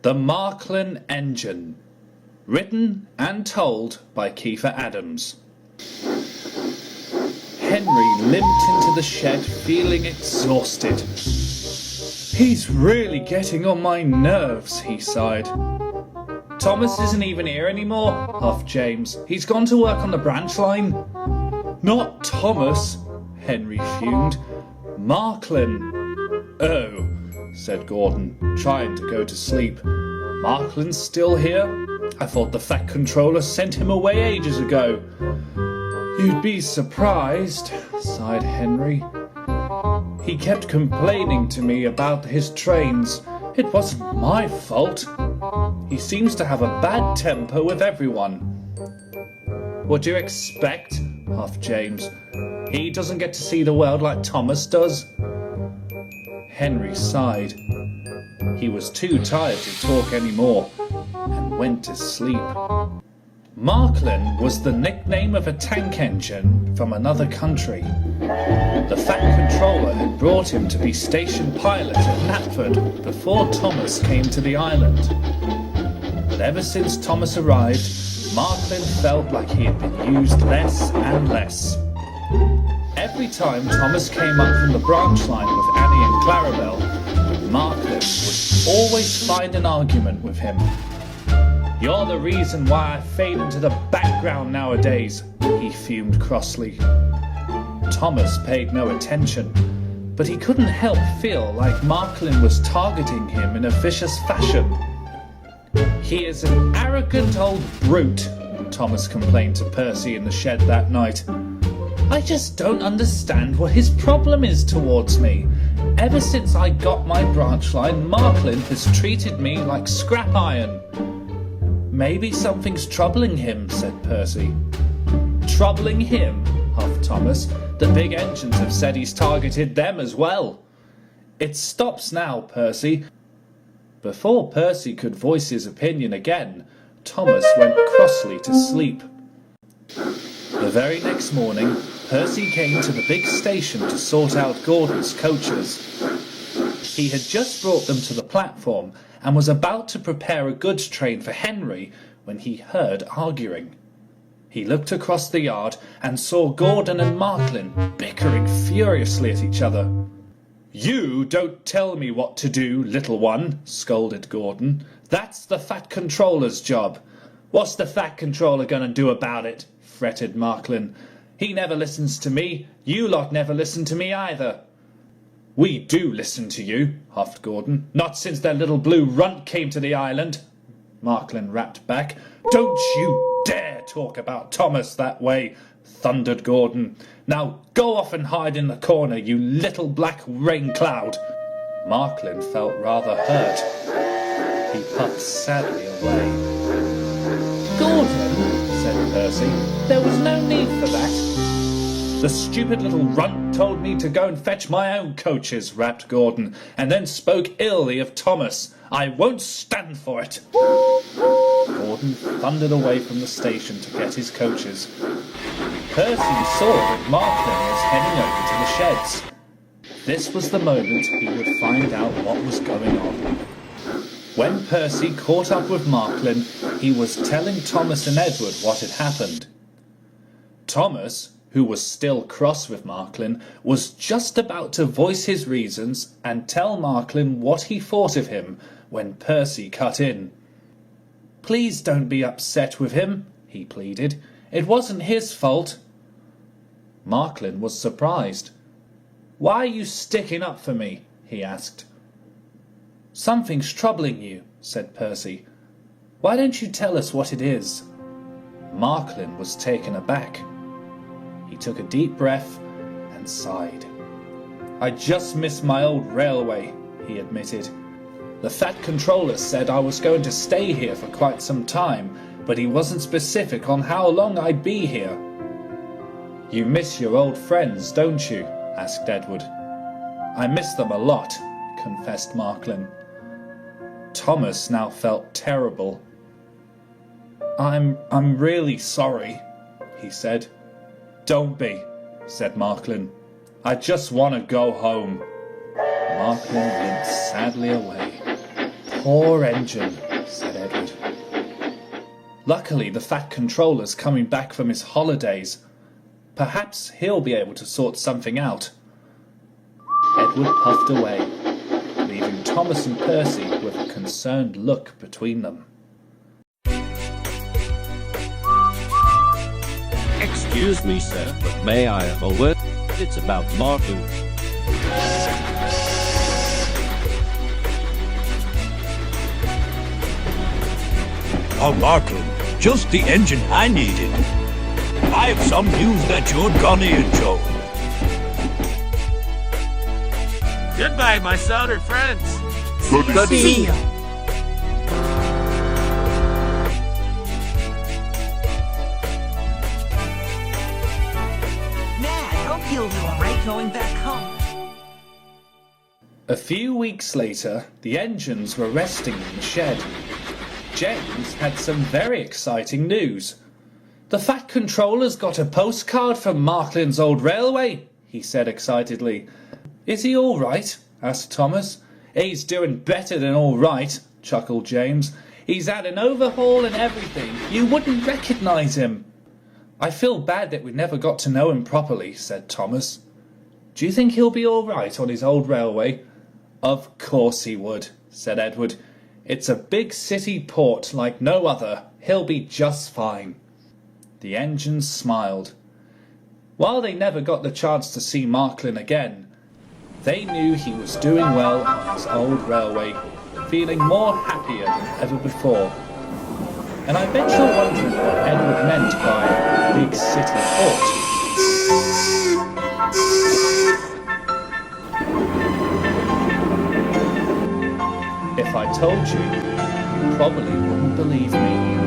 The Marklin Engine. Written and told by Keifer Adams. Henry limped into the shed feeling exhausted. "He's really getting on my nerves," he sighed. "Thomas isn't even here anymore," huffed James. "He's gone to work on the branch line." "Not Thomas," Henry fumed. "Marklin." "Oh," said Gordon, trying to go to sleep. "Marklin's still here? I thought the Fat Controller sent him away ages ago." "You'd be surprised," sighed Henry. "He kept complaining to me about his trains. It wasn't my fault. He seems to have a bad temper with everyone." "What do you expect?" huffed James. "He doesn't get to see the world like Thomas does." Henry sighed. He was too tired to talk anymore and went to sleep. Marklin was the nickname of a tank engine from another country. The Fat Controller had brought him to be station pilot at Knapford before Thomas came to the island. But ever since Thomas arrived, Marklin felt like he had been used less and less. Every time Thomas came up from the branch line with Annie and Clarabelle, Marklin would always find an argument with him. "You're the reason why I fade into the background nowadays," he fumed crossly. Thomas paid no attention, but he couldn't help feel like Marklin was targeting him in a vicious fashion. "He is an arrogant old brute," Thomas complained to Percy in the shed that night. "I just don't understand what his problem is towards me. Ever since I got my branch line, Marklin has treated me like scrap iron." "Maybe something's troubling him," said Percy. "Troubling him?" huffed Thomas. "The big engines have said he's targeted them as well." "It stops now, Percy." Before Percy could voice his opinion again, Thomas went crossly to sleep. The very next morning, Percy came to the big station to sort out Gordon's coaches. He had just brought them to the platform and was about to prepare a goods train for Henry when he heard arguing. He looked across the yard and saw Gordon and Marklin bickering furiously at each other. "You don't tell me what to do, little one," scolded Gordon. "That's the Fat Controller's job." "What's the Fat Controller going to do about it?" fretted Marklin. "He never listens to me. You lot never listen to me either." "We do listen to you," huffed Gordon. "Not since that little blue runt came to the island," Marklin rapped back. "Don't you dare talk about Thomas that way," thundered Gordon. "Now go off and hide in the corner, you little black rain cloud." Marklin felt rather hurt. He puffed sadly away. "Gordon," said Percy, "there was no need for that." "The stupid little runt told me to go and fetch my own coaches," rapped Gordon, "and then spoke illy of Thomas. I won't stand for it." Gordon thundered away from the station to get his coaches. Percy saw that Marklin was heading over to the sheds. This was the moment he would find out what was going on. When Percy caught up with Marklin, he was telling Thomas and Edward what had happened. Thomas, who was still cross with Marklin, was just about to voice his reasons and tell Marklin what he thought of him when Percy cut in. "Please don't be upset with him," he pleaded. "It wasn't his fault." Marklin was surprised. "Why are you sticking up for me?" he asked. "Something's troubling you," said Percy. "Why don't you tell us what it is?" Marklin was taken aback. He took a deep breath and sighed. "I just miss my old railway," he admitted. "The Fat Controller said I was going to stay here for quite some time, but he wasn't specific on how long I'd be here." "You miss your old friends, don't you?" asked Edward. "I miss them a lot," confessed Marklin. Thomas now felt terrible. I'm really sorry," he said. "Don't be," said Marklin. "I just want to go home." Marklin limped sadly away. poor engine, said Edward. Luckily, the fat controller's coming back from his holidays. Perhaps he'll be able to sort something out. Edward puffed away, leaving Thomas and Percy with a concerned look between them. Excuse me, sir, but may I have a word? It's about Marklin. Oh, Marklin, just the engine I needed. I have some news that you're gonna enjoy. Goodbye, my soldered friends. Good to see you. Hope you'll do alright going back home. A few weeks later, the engines were resting in the shed. James had some very exciting news. The fat controller's got a postcard from Marklin's old railway, he said excitedly. Is he all right? Asked Thomas. He's doing better than all right, chuckled James. He's had an overhaul and everything. You wouldn't recognise him. I feel bad that we never got to know him properly, said Thomas. Do you think he'll be all right on his old railway? Of course he would, said Edward. It's a big city port like no other. He'll be just fine. The engines smiled. While they never got the chance to see Marklin again, they knew he was doing well on his old railway, feeling more happier than ever before. And I bet you're wondering what Edward meant by big city port. If I told you, you probably wouldn't believe me.